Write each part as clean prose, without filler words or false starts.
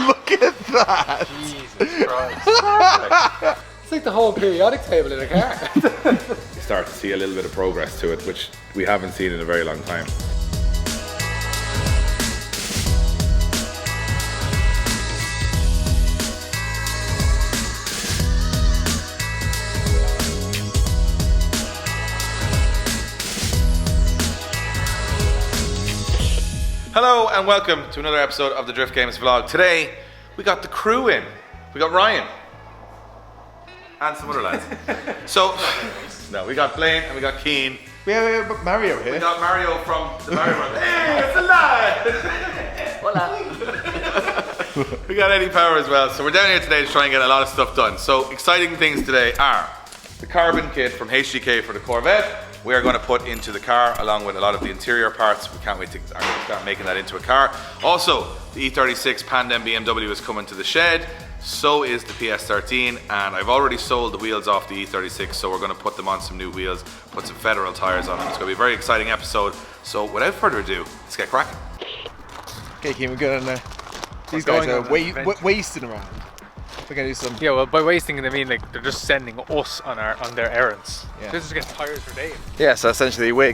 Look at that! Jesus Christ. It's like the whole periodic table in a car. You start to see a little bit of progress to it, which we haven't seen in a very long time. Hello and welcome to another episode of the Drift Games vlog. Today we got the crew in. We got Ryan and some other lads. So, no, we got Blaine and we got Keane. We have Mario here. We got Mario from the Mario Brothers. Hey, it's alive! Hola. We got Eddie Power as well. So we're down here today to try and get a lot of stuff done. So exciting things today are the carbon kit from HGK for the Corvette. We are going to put into the car along with a lot of the interior parts. We can't wait to start making that into a car. Also, the E36 Pandem BMW is coming to the shed. So is the PS13, and I've already sold the wheels off the E36, so we're going to put them on some new wheels, put some federal tires on them. It's going to be a very exciting episode. So without further ado, let's get cracking. Okay, Keane, we're going there. These guys are wasting around. We're going to do some... Yeah, well, by wasting, they mean like they're just sending us on their errands. Yeah. They just get tires for days. Yeah, so essentially we're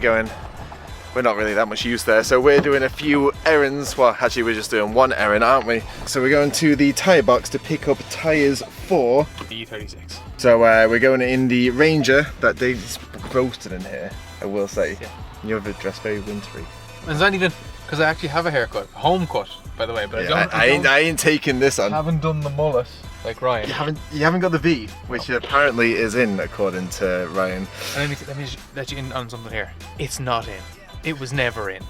not really that much use there, so we're doing a few errands. Well, actually we're just doing one errand, aren't we? So we're going to the tyre box to pick up tyres for The E36. So we're going in the Ranger. That Dave's roasted in here, I will say. Yeah. You have a dress very wintry. It's not even because I actually have a haircut, home cut, by the way. But Yeah, I ain't taking this on. I haven't done the mullet like Ryan. You haven't got the V, which apparently is in, according to Ryan. And let me just let you in on something here. It's not in. It was never in.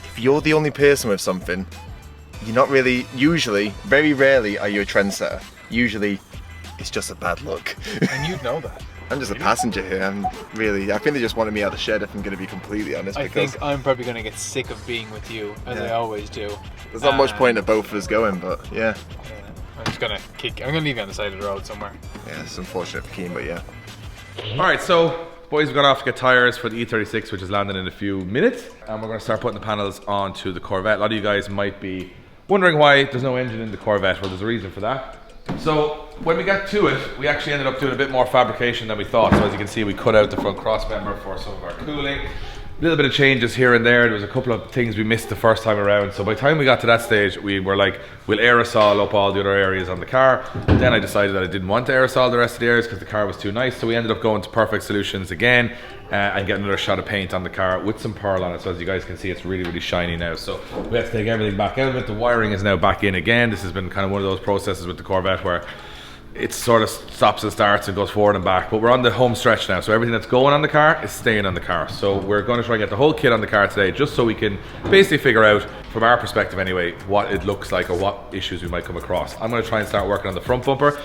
If you're the only person with something, you're not really, usually, very rarely are you a trendsetter. Usually, it's just a bad look. And you'd know that. I'm just a passenger here. I think they just wanted me out of the shed, if I'm going to be completely honest. I think I'm probably going to get sick of being with you, as I always do. There's not much point of both of us going, but yeah. I'm just going to I'm going to leave you on the side of the road somewhere. Yeah, it's unfortunate for Keane, but yeah. Alright, so boys, we've gone off to get tyres for the E36, which is landing in a few minutes. And we're going to start putting the panels onto the Corvette. A lot of you guys might be wondering why there's no engine in the Corvette. Well, there's a reason for that. So when we got to it, we actually ended up doing a bit more fabrication than we thought. So as you can see, we cut out the front cross member for some of our cooling. A little bit of changes here and there. There was a couple of things we missed the first time around. So by the time we got to that stage, we were like, we'll aerosol up all the other areas on the car. Then I decided that I didn't want to aerosol the rest of the areas because the car was too nice. So we ended up going to Perfect Solutions again and getting another shot of paint on the car with some pearl on it. So as you guys can see, it's really, really shiny now. So we have to take everything back out of it. The wiring is now back in again. This has been kind of one of those processes with the Corvette where it sort of stops and starts and goes forward and back, but we're on the home stretch now, so everything that's going on the car is staying on the car. So we're going to try and get the whole kit on the car today, just so we can basically figure out, from our perspective anyway, what it looks like or what issues we might come across. I'm going to try and start working on the front bumper.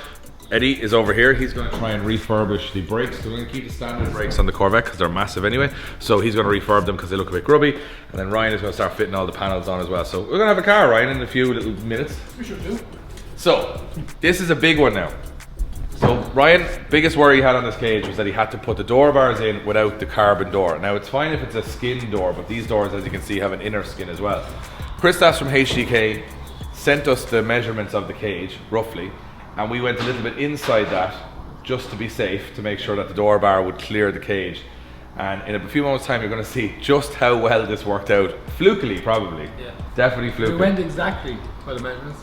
Eddie is over here. He's going to try and refurbish the brakes. So we're going to keep the standard brakes on the Corvette because they're massive anyway. So he's going to refurb them because they look a bit grubby. And then Ryan is going to start fitting all the panels on as well. So we're going to have a car, Ryan, in a few little minutes. We should do. So this is a big one now. So Ryan, biggest worry he had on this cage was that he had to put the door bars in without the carbon door. Now it's fine if it's a skin door, but these doors, as you can see, have an inner skin as well. Christos from HGK sent us the measurements of the cage, roughly, and we went a little bit inside that just to be safe, to make sure that the door bar would clear the cage. And in a few moments time, you're going to see just how well this worked out. Flukily, probably. Yeah. Definitely flukily. We went exactly by the measurements.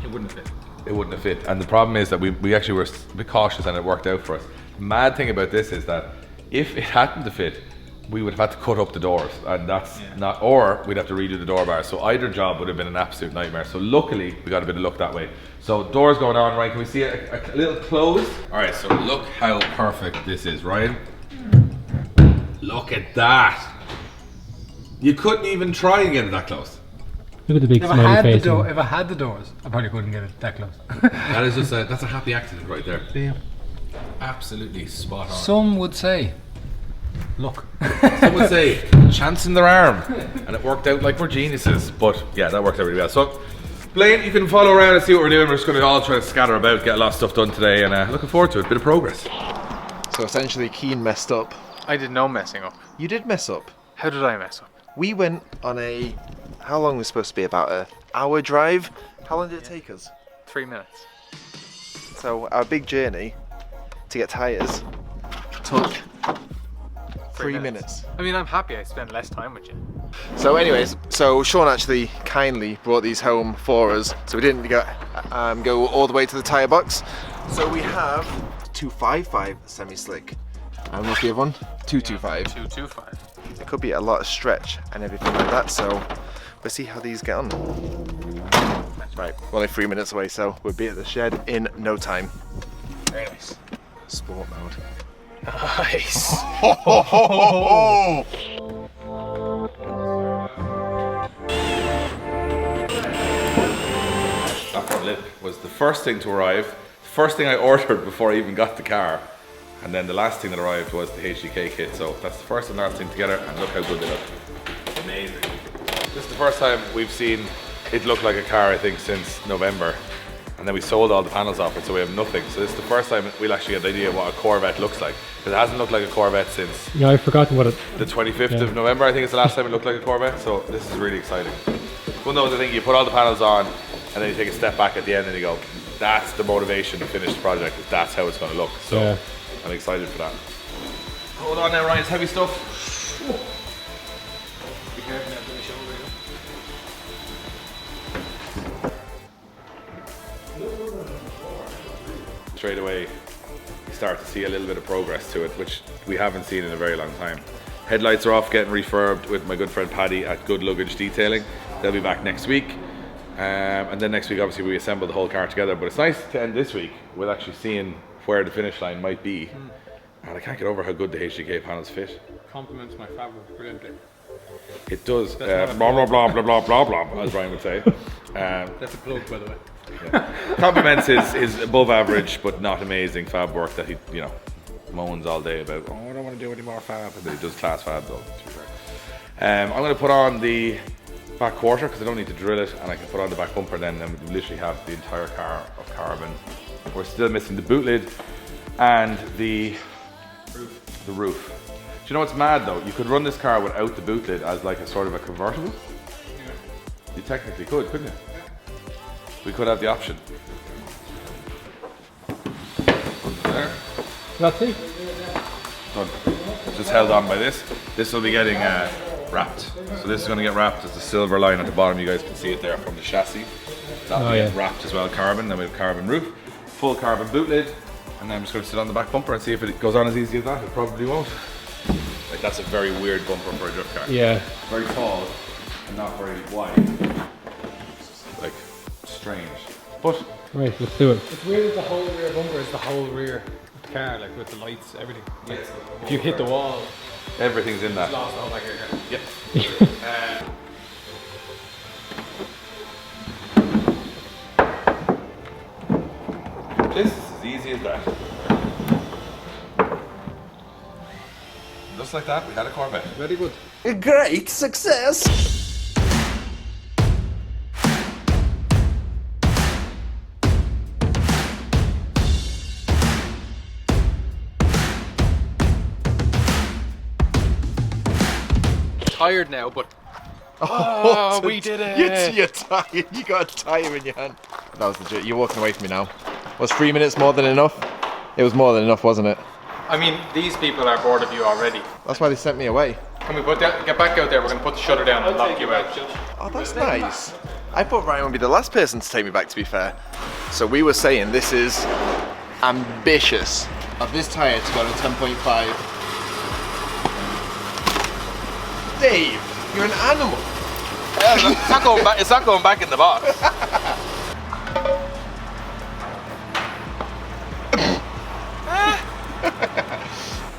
It wouldn't fit. It wouldn't have fit, and the problem is that we actually were a bit cautious and it worked out for us. The mad thing about this is that if it hadn't to fit, we would have had to cut up the doors, and that's not, or we'd have to redo the door bars. So either job would have been an absolute nightmare. So luckily we got a bit of luck that way. So doors going on, right? Can we see a little close? All right, so look how perfect this is, Ryan. Look at that. You couldn't even try and get it that close. Look at the big smiley face. If I had the doors, I probably couldn't get it that close. That is just that's a happy accident right there. Yeah. Absolutely spot on. Some would say, look. Some would say, chance in their arm. And it worked out like we're geniuses. But yeah, that worked out really well. So, Blaine, you can follow around and see what we're doing. We're just going to all try to scatter about, get a lot of stuff done today, and looking forward to it. Bit of progress. So essentially Keane messed up. I did no messing up. You did mess up. How did I mess up? We went on how long was supposed to be? About a hour drive. How long did it take us? 3 minutes. So our big journey to get tyres took 3 minutes. I mean, I'm happy I spent less time with you. So anyways, so Sean actually kindly brought these home for us, so we didn't go all the way to the tyre box. So we have 255 semi-slick. And what's the other one? 225. 225. It could be a lot of stretch and everything like that, so we'll see how these get on. Right, we're only 3 minutes away, so we'll be at the shed in no time. Very nice. Sport mode. Nice. That front lip was the first thing to arrive, first thing I ordered before I even got the car, and then the last thing that arrived was the HGK kit. So that's the first and last thing together, and look how good they look. Amazing. This is the first time we've seen it look like a car, I think, since November. And then we sold all the panels off it, so we have nothing. So this is the first time we'll actually get the idea of what a Corvette looks like. Because it hasn't looked like a Corvette since Yeah, I've forgotten what it. the 25th of November, I think it's the last time it looked like a Corvette. So this is really exciting. One of the things, you put all the panels on, and then you take a step back at the end and you go, that's the motivation to finish the project, is that's how it's going to look. So Yeah. I'm excited for that. Hold on now, Ryan, it's heavy stuff. Be careful now, put my shoulder in. Straight away, you start to see a little bit of progress to it, which we haven't seen in a very long time. Headlights are off, getting refurbed with my good friend Paddy at Good Luggage Detailing. They'll be back next week. And then next week, obviously, we assemble the whole car together. But it's nice to end this week with actually seeing where the finish line might be. And I can't get over how good the HGK panels fit. Compliments my fabric brilliantly. It does. That's Blah, blah, blah, blah, blah, blah, blah, as Brian would say. That's a plug, by the way. Compliments is above average, but not amazing fab work that he, moans all day about. Oh, I don't want to do any more fab. But he does class fab though, to be fair. I'm going to put on the back quarter because I don't need to drill it, and I can put on the back bumper then, and we literally have the entire car of carbon. We're still missing the boot lid and the roof. Do you know what's mad though? You could run this car without the boot lid as like a sort of a convertible. Yeah. You technically could, couldn't you? We could have the option. There. That's it. Done. Just held on by this. This will be getting wrapped. So this is going to get wrapped as the silver line at the bottom. You guys can see it there from the chassis. That'll be getting wrapped as well, carbon. Then we have carbon roof, full carbon boot lid, and then I'm just going to sit on the back bumper and see if it goes on as easy as that. It probably won't. Like, that's a very weird bumper for a drift car. Yeah. Very tall and not very wide. Like, strange. But Right, let's do it. It's weird that the whole rear bumper is the whole rear of the car, like with the lights, everything. Like, if you hit the wall, everything's in that. lost the whole back here. Yep. This is as easy as that. Just like that, we had a Corvette. Very good. A great success! Tired now, but Oh, we did it. You're tired. You got a tyre in your hand. That was legit. You're walking away from me now. Was 3 minutes more than enough? It was more than enough, wasn't it? I mean, these people are bored of you already. That's why they sent me away. Can we get back out there? We're going to put the shutter down and lock you out. Oh, that's nice. I thought Ryan would be the last person to take me back, to be fair. So we were saying this is ambitious. Of this tyre to go to 10.5. Dave, you're an animal. It's not going back. It's not going back in the box.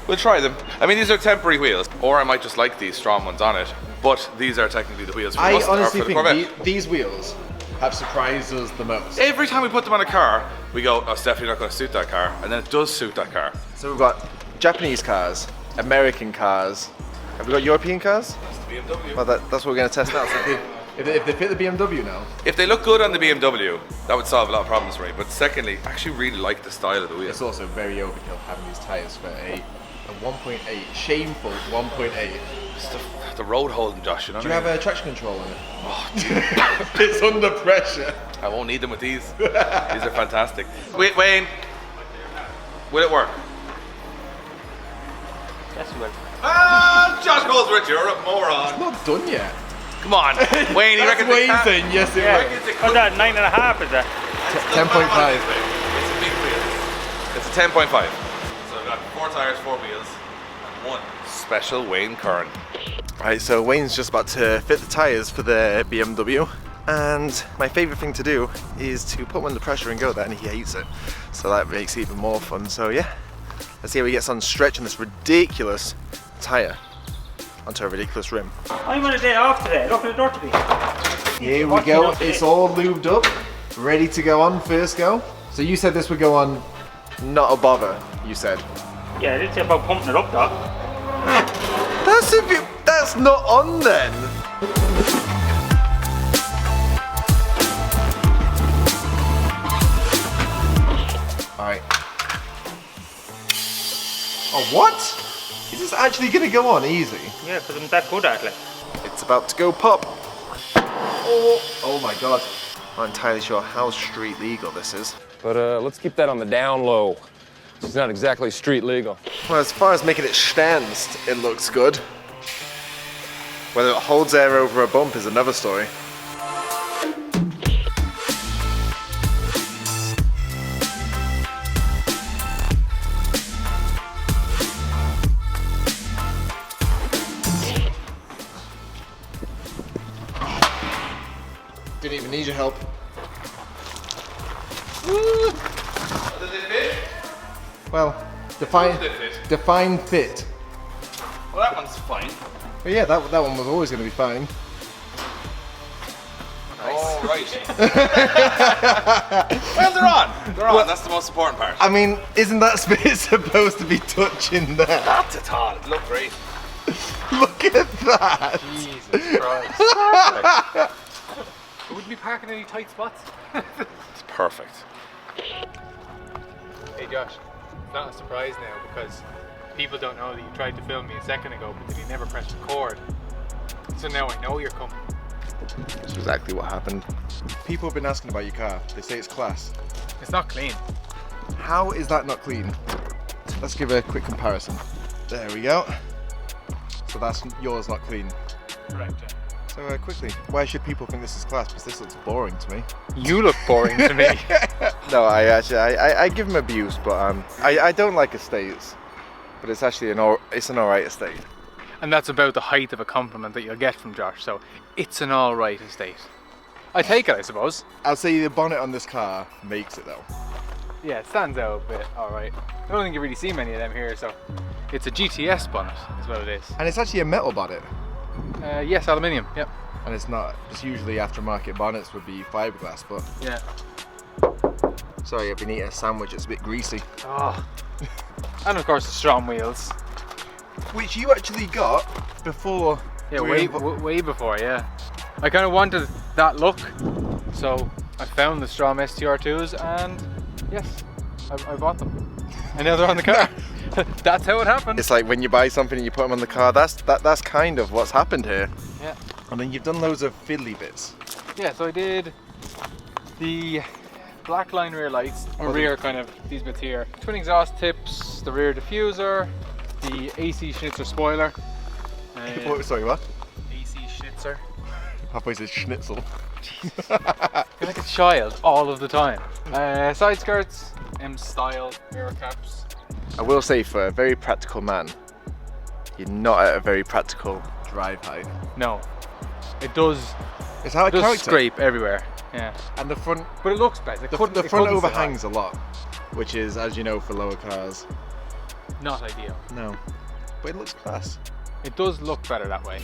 We'll try them. I mean, these are temporary wheels, or I might just like these strong ones on it. But these are technically the wheels for I us, or honestly for the think Corvette. these wheels have surprised us the most. Every time we put them on a car, we go, "Oh, it's definitely not going to suit that car," and then it does suit that car. So we've got Japanese cars, American cars. Have we got European cars? That's the BMW. Well, that's what we're going to test out. So if they fit the BMW now. If they look good on the BMW, that would solve a lot of problems for me. But secondly, I actually really like the style of the wheels. It's also very overkill having these tyres for a A 1.8. Shameful 1.8. It's the road holding, Josh. You know Do you what I have mean? a traction control on it? It's under pressure. I won't need them with these. These are fantastic. Wait, Wayne. Will it work? Yes, it will. Ah, Josh Goldsworth, you're a moron. Not done yet. Come on, Wayne. You reckon Wayne saying yes it Yeah. will. Oh, that 9.5 is that? 10.5. It's a big wheel. It's a 10.5. So I've got 4 tires, 4 wheels, and 1 special Wayne Curran. Right, so Wayne's just about to fit the tyres for the BMW, and my favourite thing to do is to put him under pressure and go there, and he hates it. So that makes it even more fun. So yeah, let's see how he gets on stretching this ridiculous tyre onto a ridiculous rim. I'm on a day off today. Look at the door to be. Here we go, it's all lubed up, ready to go on first go. So you said this would go on, not a bother, you said. Yeah, I did say about pumping it up, though. That's not on then. Alright. Oh, what? Is this actually gonna go on easy? Yeah, because I'm that good at it. It's about to go pop. Oh my god. I'm not entirely sure how street legal this is. But let's keep that on the down low. It's not exactly street legal. Well, as far as making it stand, it looks good. Whether it holds air over a bump is another story. Didn't even need your help. Woo! Does it fit? Well, define fit. Well, that one's fine. But yeah, that one was always going to be fine. Oh, right. Well, they're on. They're on. That's the most important part. I mean, isn't that bit supposed to be touching there? Not at all. It looked great. Look at that! Jesus Christ. I wouldn't be parking any tight spots. It's perfect. Hey Josh, it's not a surprise now because people don't know that you tried to film me a second ago, but that you never pressed record. So now I know you're coming. That's exactly what happened. People have been asking about your car. They say it's class. It's not clean. How is that not clean? Let's give a quick comparison. There we go. So that's yours not clean. Correct. So quickly, why should people think this is class? Because this looks boring to me. You look boring to me. No, I give them abuse, but I don't like estates. But it's actually an alright estate. And that's about the height of a compliment that you'll get from Josh, so it's an alright estate. I take it, I suppose. I'll say the bonnet on this car makes it though. Yeah, it stands out a bit, alright. I don't think you really see many of them here, so it's a GTS bonnet, is what it is. And it's actually a metal bonnet. Yes, aluminium, yep. And it's not, it's usually aftermarket bonnets would be fiberglass, but Yeah. sorry, I've been eating a sandwich, it's a bit greasy. Oh. And of course the strong wheels. Which you actually got before. Yeah, we way before, yeah. I kind of wanted that look, so I found the Strom STR2s and yes, I bought them. And now they're on the car. That's how it happened. It's like when you buy something and you put them on the car, that's kind of what's happened here. Yeah. And then you've done loads of fiddly bits. Yeah, so I did the black line rear lights, or rear kind of these bits here. Twin exhaust tips, the rear diffuser, the AC Schnitzer spoiler. Sorry, what? AC Schnitzer. Halfway says schnitzel. You're like a child all of the time. Side skirts, M style mirror caps. I will say, for a very practical man, you're not at a very practical drive height. No, it does. It's how it Does character. scrape everywhere. Yeah, And the front, but it looks better. the front overhangs a lot, which is, as you know, for lower cars. Not ideal. No, but it looks class. It does look better that way.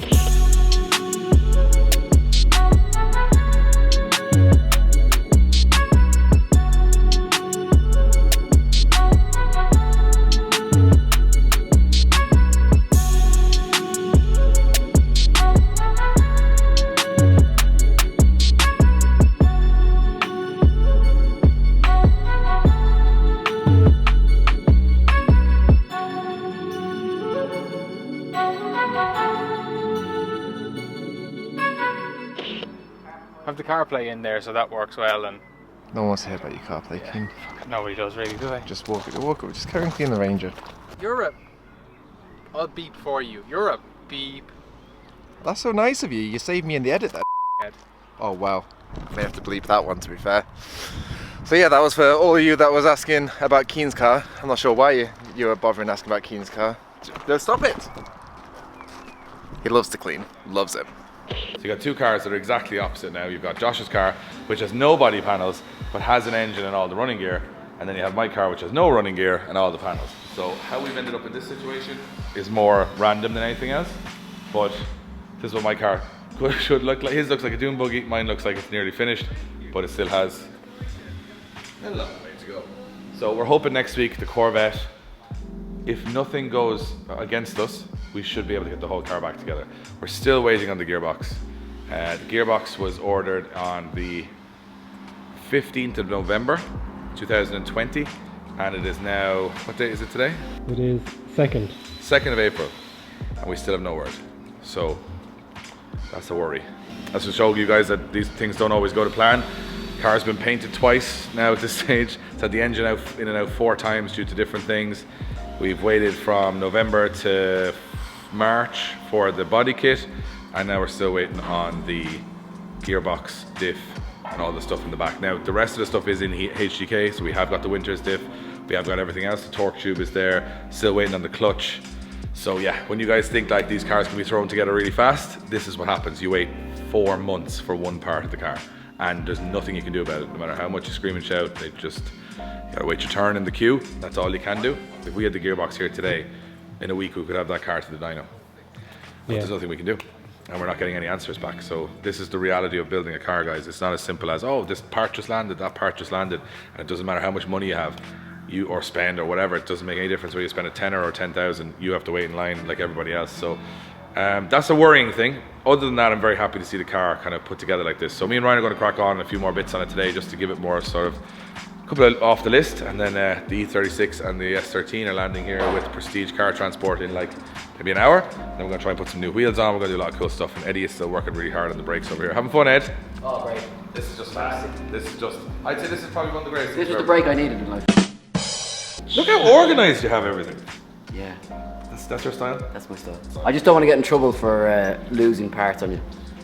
CarPlay in there, so that works well. And No one wants to hear about your CarPlay, Keane. nobody does really, do they? Just walk it, just carry on clean the Ranger. You're a. I'll beep for you. You're a beep. That's so nice of you. You saved me in the edit there. Head. Oh wow. May have to bleep that one, to be fair. So yeah, that was for all of you that was asking about Keane's car. I'm not sure why you were bothering asking about Keane's car. No, stop it. He loves to clean. Loves it. So you got two cars that are exactly opposite now. You've got Josh's car, which has no body panels, but has an engine and all the running gear. And then you have my car, which has no running gear and all the panels. So how we've ended up in this situation is more random than anything else. But this is what my car should look like. His looks like a dune buggy, mine looks like it's nearly finished, but it still has a long way to go. So we're hoping next week the Corvette, if nothing goes against us, we should be able to get the whole car back together. We're still waiting on the gearbox. The gearbox was ordered on the 15th of November 2020, and it is now, what date is it today? It is 2nd. 2nd of April, and we still have no word. So that's a worry. That's to show you guys that these things don't always go to plan. Car's been painted twice now at this stage. It's had the engine out in and out 4 times due to different things. We've waited from November to March for the body kit, and now we're still waiting on the gearbox, diff, and all the stuff in the back. Now the rest of the stuff is in HGK, so we have got the winter's diff, we have got everything else. The torque tube is there, still waiting on the clutch. So yeah, when you guys think like these cars can be thrown together really fast, this is what happens. You wait 4 months for one part of the car, and there's nothing you can do about it. No matter how much you scream and shout, they just, you gotta wait your turn in the queue. That's all you can do. If we had the gearbox here today, in a week we could have that car to the dyno. But there's nothing we can do, and we're not getting any answers back. So this is the reality of building a car, guys. It's not as simple as, oh, this part just landed, that part just landed, and it doesn't matter how much money you have, you or spend or whatever. It doesn't make any difference whether you spend a tenner or 10,000. You have to wait in line like everybody else. So that's a worrying thing. Other than that, I'm very happy to see the car kind of put together like this. So me and Ryan are going to crack on a few more bits on it today, just to give it more sort of a couple of off the list. And then the E36 and the S13 are landing here with Prestige Car Transport in like maybe an hour. Then we're going to try and put some new wheels on. We're going to do a lot of cool stuff. And Eddie is still working really hard on the brakes over here. Having fun, Ed? Oh, great. This is just fast. This is just, I'd say this is probably one of the greatest. This was the break I needed in life. Look how organised you have everything. Yeah, That's your style? that's my style. I just don't want to get in trouble for losing parts on you.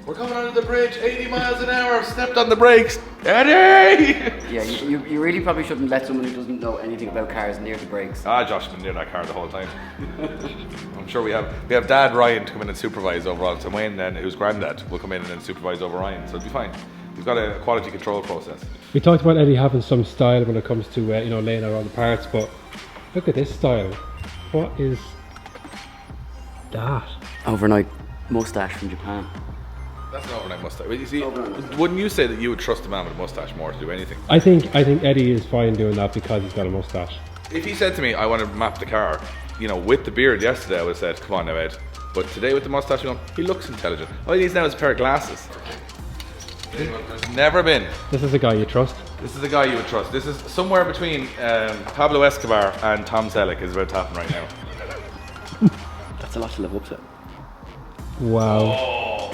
We're coming under the bridge, 80 miles an hour, I've stepped on the brakes. Eddie! Yeah, you really probably shouldn't let someone who doesn't know anything about cars near the brakes. Ah, Josh has been near that car the whole time. I'm sure we have Dad Ryan to come in and supervise over all the time. Wayne then, who's granddad, will come in and then supervise over Ryan, so it'll be fine. We've got a quality control process. We talked about Eddie having some style when it comes to you know, laying out all the parts, but look at this style. What is that? Overnight mustache from Japan. That's an overnight mustache. You see, wouldn't you say that you would trust a man with a mustache more to do anything? I think Eddie is fine doing that because he's got a mustache. If he said to me, I want to map the car, you know, with the beard yesterday, I would have said, come on now, Ed. But today with the mustache, you know, he looks intelligent. All he needs now is a pair of glasses. There's never been. This is a guy you trust. This is a guy you would trust. This is somewhere between Pablo Escobar and Tom Selleck is about to happen right now. That's a lot to live up to. Wow. Oh,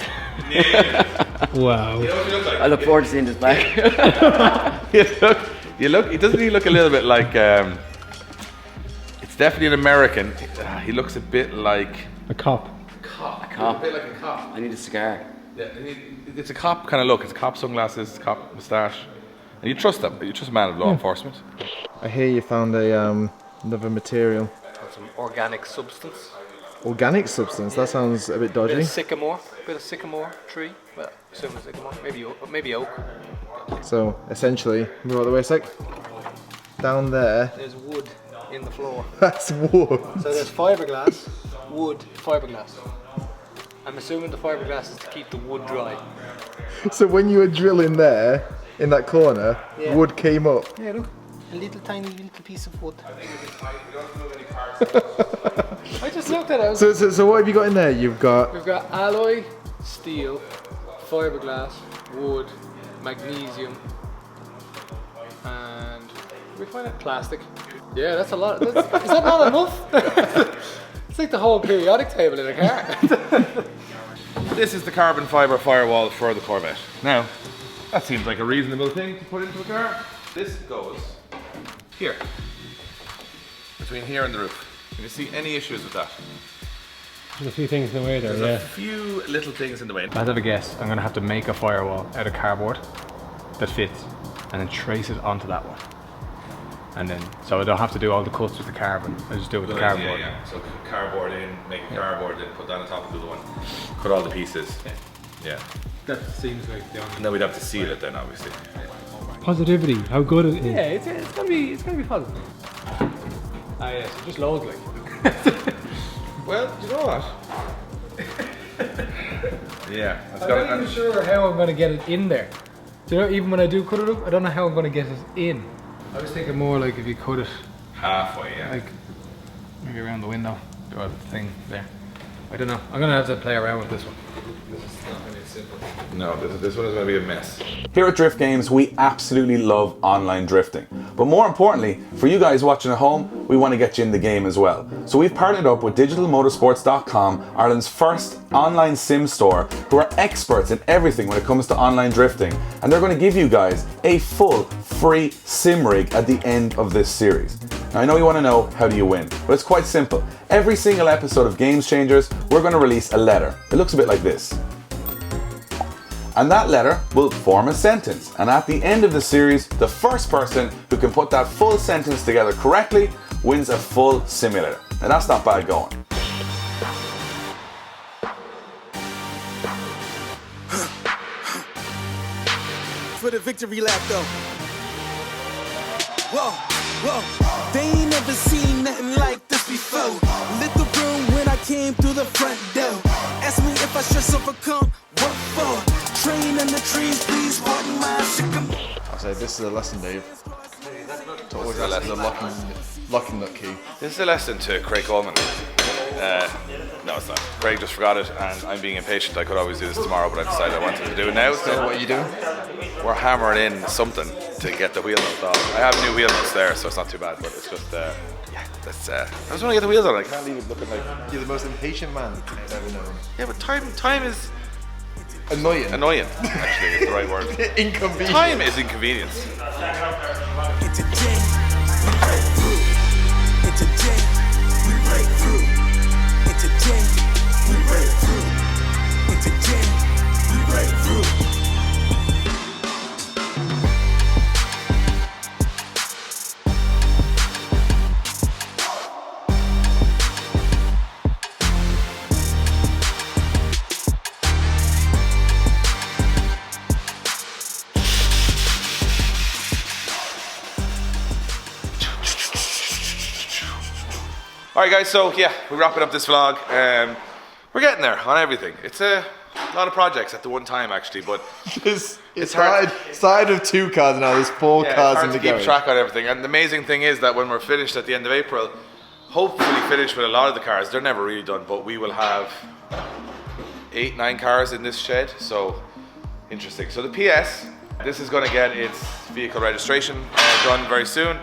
yeah. Wow. You know what you look like? I look forward to seeing this back. Doesn't he look a little bit like, it's definitely an American. He looks a bit like A cop. A cop. A bit like a cop. I need a cigar. Yeah, it's a cop kind of look. It's cop sunglasses, cop moustache. And you trust them. You trust a man of law enforcement. I hear you found a another material. Some organic substance. Organic substance. That sounds a bit dodgy. Bit of sycamore tree. Well, assuming sycamore. Maybe oak. So essentially, move out the way a sec. Down there, There's wood in the floor. that's wood. So there's fiberglass, wood, fiberglass. I'm assuming the fiberglass is to keep the wood dry. So when you were drilling there, in that corner, Yeah. wood came up. Yeah, look. A tiny little piece of wood. I just looked at it. So what have you got in there? You've got We've got alloy, steel, fiberglass, wood, magnesium, and we find it plastic. Yeah, that's a lot. Is that not enough? It's like the whole periodic table in a car. This is the carbon fibre firewall for the Corvette. Now, That seems like a reasonable thing to put into a car. This goes here, between here and the roof. Can you see any issues with that? There's a few things in the way there, There's a few little things in the way. I'd have a guess. I'm gonna have to make a firewall out of cardboard that fits and then trace it onto that one. And then, so I don't have to do all the cuts with the carbon. I just do it with the cardboard. Yeah. So cardboard in, make a cardboard, then put that on top and do the one. Cut all the pieces. Yeah. That seems like the only. And then we'd have to seal it then, obviously. Positivity, how good it is. Yeah, it's gonna be positive. Ah yeah, so just loads like. Well, you know what? Yeah. I'm not even sure how I'm gonna get it in there. Do you know, even when I do cut it up, I don't know how I'm gonna get it in. I was thinking more like if you cut it Halfway, yeah. like maybe around the window, do a thing there. I don't know. I'm gonna have to play around with this one. This is not gonna be simple. No, this one is going to be a mess. Here at Drift Games, we absolutely love online drifting. But more importantly, for you guys watching at home, we want to get you in the game as well. So we've partnered up with digitalmotorsports.com, Ireland's first online sim store, who are experts in everything when it comes to online drifting. And they're going to give you guys a full free sim rig at the end of this series. Now I know you want to know, how do you win? But it's quite simple. Every single episode of Games Changers, we're going to release a letter. It looks a bit like this. And that letter will form a sentence. And at the end of the series, the first person who can put that full sentence together correctly wins a full simulator. Now that's not bad going. For the victory lap though. Whoa, whoa. They ain't never seen nothing like this before. Lit the room when I came through the front door. Ask me if I stress overcome. What for? Train in the trees, please pardon my sycamore. I say this is a lesson, Dave. To always ask the locking nut key. This is a lesson to Craig Coleman. No, it's not. Craig just forgot it, and I'm being impatient. I could always do this tomorrow, but I decided I wanted to do it now. So what are you doing? We're hammering in something to get the wheel nuts off. I have new wheel nuts there, so it's not too bad, but it's just, yeah, that's, I just want to get the wheels on. I can't leave it looking like... You're the most impatient man I've ever known. Yeah, but time is... Annoying. Annoying, actually, is the right word. Inconvenient. Time is inconvenience. It's a jam, we break through. It's a jam, we break through. It's a jam, we break through. It's a jam, we break through. Alright guys, so yeah, we're wrapping up this vlog. We're getting there on everything. It's a lot of projects at the one time actually, but It's hard. started with 2 cars now, there's 4 yeah, cars it's in hard the to keep garage. track on everything. And the amazing thing is that when we're finished at the end of April, hopefully finished with a lot of the cars. They're never really done, but we will have 8, 9 cars in this shed, so interesting. So the PS, this is going to get its vehicle registration done very soon.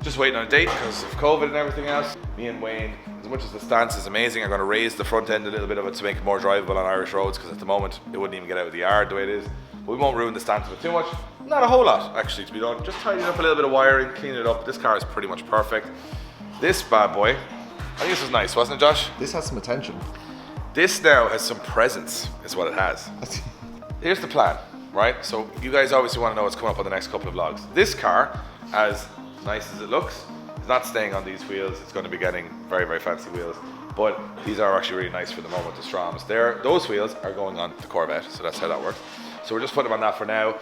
Just waiting on a date because of COVID and everything else. Me and Wayne, as much as the stance is amazing, are going to raise the front end a little bit of it to make it more drivable on Irish roads, because at the moment it wouldn't even get out of the yard the way it is. But we won't ruin the stance of it too much. Not a whole lot actually to be done. Just tidying up a little bit of wiring, cleaning it up. This car is pretty much perfect. This bad boy, I think this was nice, wasn't it, Josh? This has some attention. This now has some presence, is what it has. Here's the plan, right? So you guys obviously want to know what's coming up on the next couple of vlogs. This car, as nice as it looks, is not staying on these wheels. It's going to be getting very, very fancy wheels. But these are actually really nice for the moment, the Stroms. Those wheels are going on the Corvette, so that's how that works. So we're just putting them on that for now.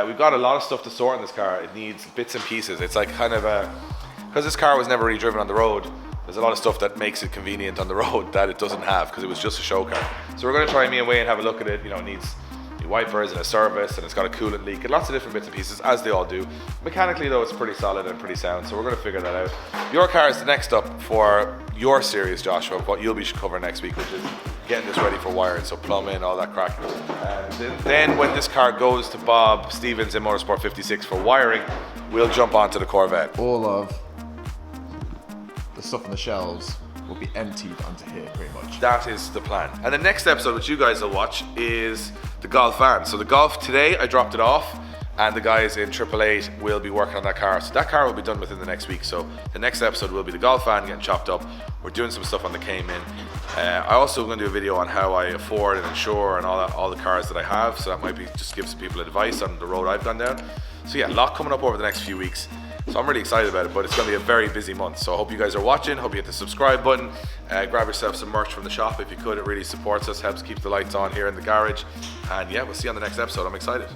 We've got a lot of stuff to sort in this car. It needs bits and pieces. It's like kind of a... Because this car was never really driven on the road, there's a lot of stuff that makes it convenient on the road that it doesn't have, because it was just a show car. So we're going to try, me and Wayne, have a look at it. You know, it needs new wipers and a service, and it's got a coolant leak and lots of different bits and pieces, as they all do. Mechanically though, it's pretty solid and pretty sound, so we're going to figure that out. Your car is the next up for your series, Joshua, what you'll be covering next week, which is getting this ready for wiring, so plumbing, all that crack. And then when this car goes to Bob Stevens in Motorsport 56 for wiring, we'll jump onto the Corvette. All of the stuff on the shelves will be emptied onto here pretty much. That is the plan. And the next episode, which you guys will watch, is the Golf van. So the Golf today, I dropped it off, and the guys in 888 will be working on that car. So that car will be done within the next week. So the next episode will be the Golf van getting chopped up. We're doing some stuff on the Keane. I also going to do a video on how I afford and insure and all the cars that I have. So that might be just give some people advice on the road I've gone down. So yeah, a lot coming up over the next few weeks. So I'm really excited about it, but it's going to be a very busy month. So I hope you guys are watching. Hope you hit the subscribe button. Grab yourself some merch from the shop if you could. It really supports us, helps keep the lights on here in the garage. And yeah, we'll see you on the next episode. I'm excited.